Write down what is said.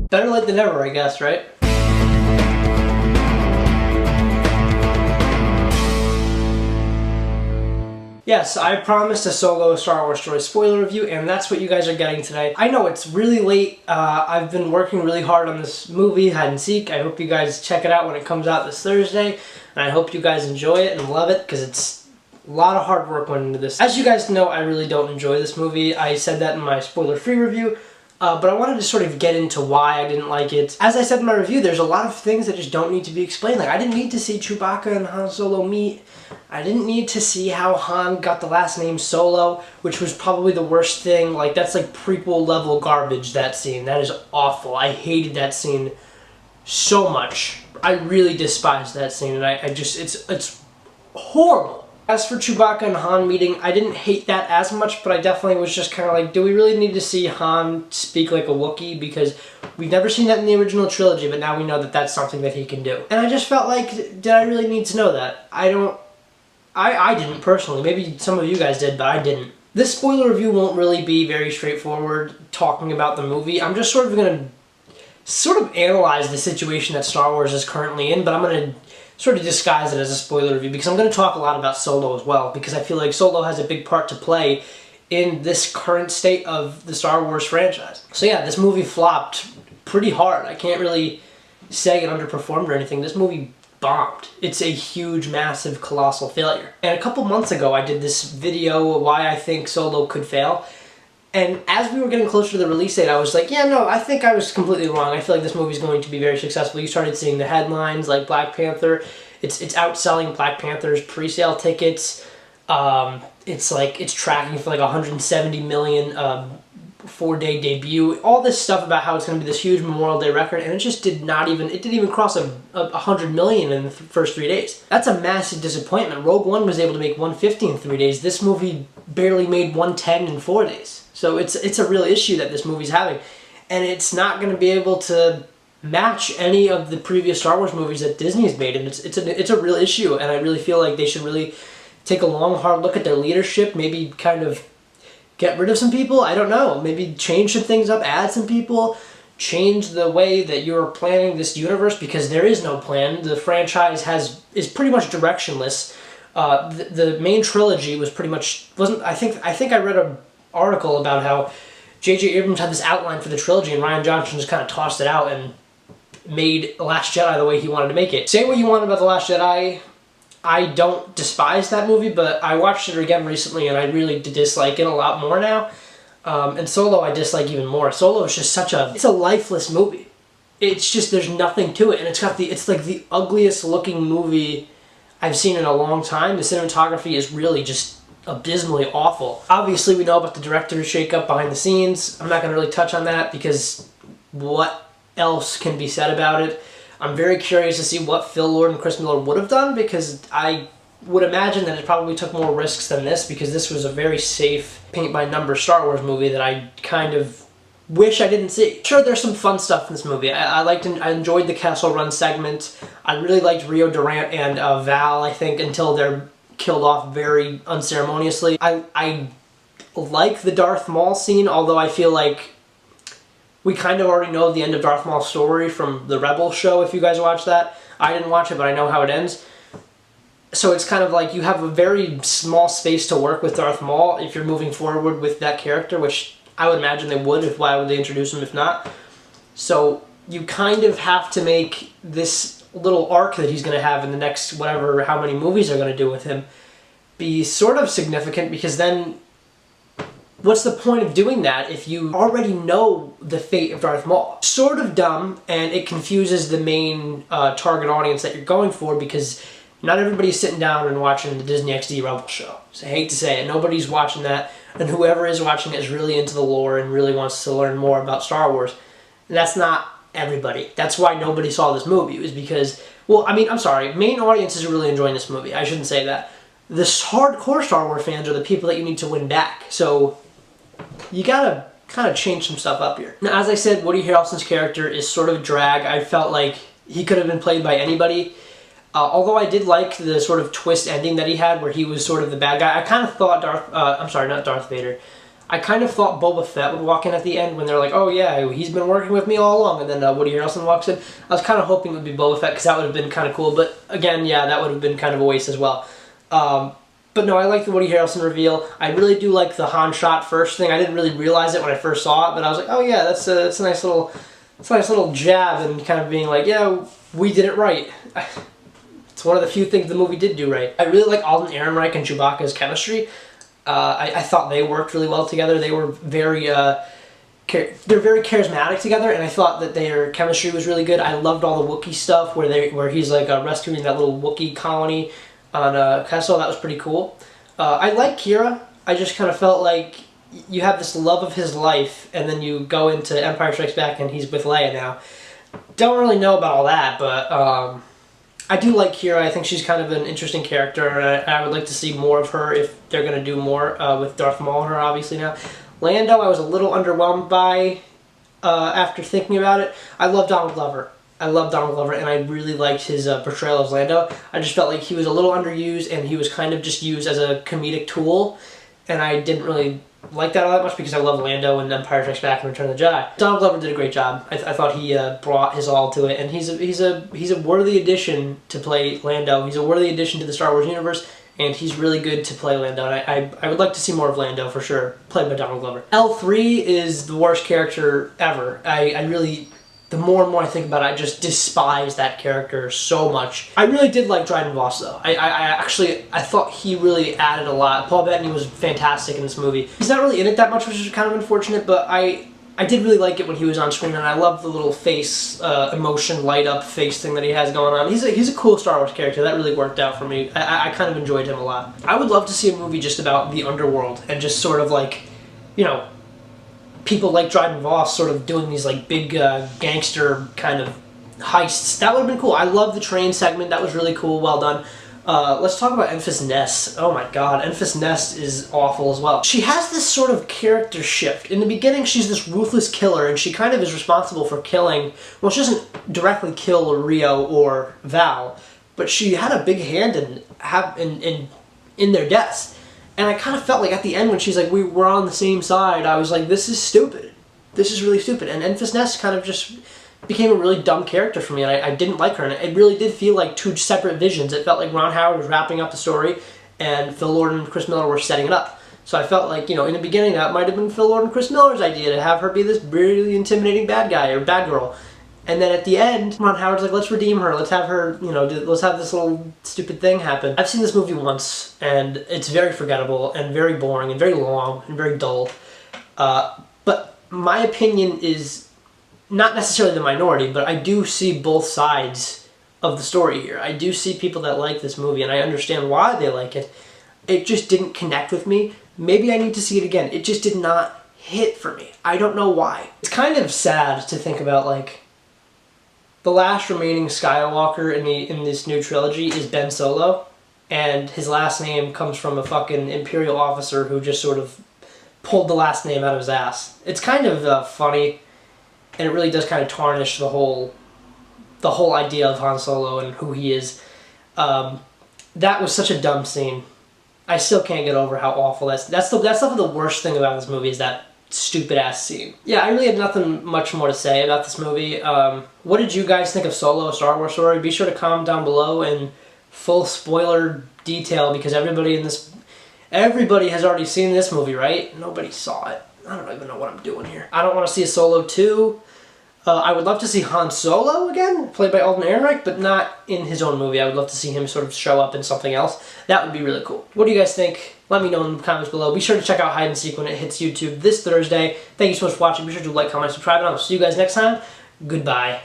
Better late than never, I guess, right? Yes, I promised a solo Star Wars Story spoiler review, and that's what you guys are getting today. I know it's really late. I've been working really hard on this movie, Hide and Seek. I hope you guys check it out when it comes out this Thursday, and I hope you guys enjoy it and love it, because it's a lot of hard work went into this. As you guys know, I really don't enjoy this movie. I said that in my spoiler-free review, but I wanted to sort of get into why I didn't like it. As I said in my review, there's a lot of things that just don't need to be explained. Like, I didn't need to see Chewbacca and Han Solo meet. I didn't need to see how Han got the last name Solo, which was probably the worst thing. Like, that's like prequel level garbage, that scene. That is awful. I hated that scene so much. I really despise that scene, and I just, it's horrible. As for Chewbacca and Han meeting, I didn't hate that as much, but I definitely was just kind of like, do we really need to see Han speak like a Wookiee? Because we've never seen that in the original trilogy, but now we know that that's something that he can do. And I just felt like, did I really need to know that? I didn't personally. Maybe some of you guys did, but I didn't. This spoiler review won't really be very straightforward talking about the movie. I'm just sort of going to analyze the situation that Star Wars is currently in, but I'm going to sort of disguise it as a spoiler review because I'm going to talk a lot about Solo as well, because I feel like Solo has a big part to play in this current state of the Star Wars franchise. So yeah, this movie flopped pretty hard. I can't really say it underperformed or anything. This movie bombed. It's a huge, massive, colossal failure. And a couple months ago, I did this video why I think Solo could fail. And as we were getting closer to the release date, I was like, yeah, no, I think I was completely wrong. I feel like this movie's going to be very successful. You started seeing the headlines, like Black Panther. It's outselling Black Panther's pre-sale tickets. It's tracking for like 170 million four-day debut. All this stuff about how it's going to be this huge Memorial Day record, and it just didn't even cross 100 million in the first 3 days. That's a massive disappointment. Rogue One was able to make 150 in 3 days. This movie barely made 110 in 4 days. So it's a real issue that this movie's having, and it's not going to be able to match any of the previous Star Wars movies that Disney's made, and it's a real issue. And I really feel like they should really take a long, hard look at their leadership. Maybe kind of get rid of some people. I don't know. Maybe change some things up, add some people, change the way that you're planning this universe, because there is no plan. The franchise is pretty much directionless. The main trilogy was pretty much I think I read an article about how J.J. Abrams had this outline for the trilogy, and Rian Johnson just kind of tossed it out and made The Last Jedi the way he wanted to make it. Say what you want about The Last Jedi. I don't despise that movie, but I watched it again recently, and I really dislike it a lot more now. And Solo I dislike even more. Solo is just it's a lifeless movie. It's just, there's nothing to it, and it's like the ugliest looking movie I've seen in a long time. The cinematography is really just abysmally awful. Obviously, we know about the director's shakeup behind the scenes. I'm not going to really touch on that because what else can be said about it? I'm very curious to see what Phil Lord and Chris Miller would have done, because I would imagine that it probably took more risks than this, because this was a very safe, paint-by-number Star Wars movie that I kind of wish I didn't see. Sure, there's some fun stuff in this movie. I enjoyed the Castle Run segment. I really liked Rio Durant and Val, I think, until they're killed off very unceremoniously. I like the Darth Maul scene, although I feel like we kind of already know the end of Darth Maul's story from the Rebels show, if you guys watch that. I didn't watch it, but I know how it ends. So it's kind of like you have a very small space to work with Darth Maul if you're moving forward with that character, which I would imagine they would. Why would they introduce him if not? So you kind of have to make this little arc that he's going to have in the next how many movies they're going to do with him be sort of significant, because then what's the point of doing that if you already know the fate of Darth Maul? Sort of dumb, and it confuses the main target audience that you're going for, because not everybody's sitting down and watching the Disney XD Rebels show. So I hate to say it, nobody's watching that, and whoever is watching it is really into the lore and really wants to learn more about Star Wars. And that's not everybody. That's why nobody saw this movie, is because, well, I mean, I'm sorry, main audiences are really enjoying this movie. I shouldn't say that. The hardcore Star Wars fans are the people that you need to win back. So you gotta kind of change some stuff up here. Now, as I said, Woody Harrelson's character is sort of a drag. I felt like he could have been played by anybody. Although I did like the sort of twist ending that he had, where he was sort of the bad guy. I kind of thought not Darth Vader. I kind of thought Boba Fett would walk in at the end when they're like, oh yeah, he's been working with me all along, and then Woody Harrelson walks in. I was kind of hoping it would be Boba Fett because that would have been kind of cool, but again, yeah, that would have been kind of a waste as well. But no, I like the Woody Harrelson reveal. I really do like the Han shot first thing. I didn't really realize it when I first saw it, but I was like, oh yeah, that's a nice little jab and kind of being like, yeah, we did it right. It's one of the few things the movie did do right. I really like Alden Ehrenreich and Chewbacca's chemistry. I thought they worked really well together. They were very charismatic together, and I thought that their chemistry was really good. I loved all the Wookiee stuff where he's like rescuing that little Wookiee colony on Kessel. That was pretty cool. I like Qi'ra. I just kind of felt like you have this love of his life, and then you go into Empire Strikes Back and he's with Leia now. Don't really know about all that, but I do like Qi'ra. I think she's kind of an interesting character, and I would like to see more of her if they're going to do more with Darth Maul and her, obviously, now. Lando, I was a little underwhelmed by after thinking about it. I love Donald Glover. I love Donald Glover, and I really liked his portrayal as Lando. I just felt like he was a little underused, and he was kind of just used as a comedic tool, and I didn't really like that all that much because I love Lando and Empire Strikes Back and Return of the Jedi. Donald Glover did a great job. I thought he brought his all to it, and he's a worthy addition to play Lando. He's a worthy addition to the Star Wars universe, and he's really good to play Lando. And I would like to see more of Lando for sure, played by Donald Glover. L3 is the worst character ever. I really, the more and more I think about it, I just despise that character so much. I really did like Dryden Voss though. I thought he really added a lot. Paul Bettany was fantastic in this movie. He's not really in it that much, which is kind of unfortunate, but I did really like it when he was on screen, and I love the little face, emotion, light up face thing that he has going on. He's a cool Star Wars character. That really worked out for me. I kind of enjoyed him a lot. I would love to see a movie just about the underworld and just sort of like, you know, people like Dryden Voss sort of doing these like big gangster kind of heists. That would have been cool. I love the train segment. That was really cool. Well done. Let's talk about Enfys Nest. Oh my god, Enfys Nest is awful as well. She has this sort of character shift. In the beginning, she's this ruthless killer, and she kind of is responsible for killing, well, she doesn't directly kill Rio or Val, but she had a big hand in their deaths. And I kind of felt like at the end when she's like, we were on the same side, I was like, this is stupid. This is really stupid. And Enfys Nest kind of just became a really dumb character for me, and I didn't like her. And it really did feel like two separate visions. It felt like Ron Howard was wrapping up the story, and Phil Lord and Chris Miller were setting it up. So I felt like, you know, in the beginning that might have been Phil Lord and Chris Miller's idea to have her be this really intimidating bad guy or bad girl. And then at the end, Ron Howard's like, let's redeem her. Let's have her, you know, let's have this little stupid thing happen. I've seen this movie once, and it's very forgettable and very boring and very long and very dull. But my opinion is not necessarily the minority, but I do see both sides of the story here. I do see people that like this movie, and I understand why they like it. It just didn't connect with me. Maybe I need to see it again. It just did not hit for me. I don't know why. It's kind of sad to think about, like, the last remaining Skywalker in this new trilogy is Ben Solo, and his last name comes from a fucking Imperial officer who just sort of pulled the last name out of his ass. It's kind of funny, and it really does kind of tarnish the whole idea of Han Solo and who he is. That was such a dumb scene. I still can't get over how awful that's definitely the worst thing about this movie is that stupid ass scene. Yeah, I really have nothing much more to say about this movie. What did you guys think of Solo: A Star Wars Story? Be sure to comment down below in full spoiler detail, because everybody has already seen this movie, right? Nobody saw it. I don't even know what I'm doing here. I don't want to see a Solo 2. I would love to see Han Solo again, played by Alden Ehrenreich, but not in his own movie. I would love to see him sort of show up in something else. That would be really cool. What do you guys think? Let me know in the comments below. Be sure to check out Hide and Seek when it hits YouTube this Thursday. Thank you so much for watching. Be sure to like, comment, subscribe, and I'll see you guys next time. Goodbye.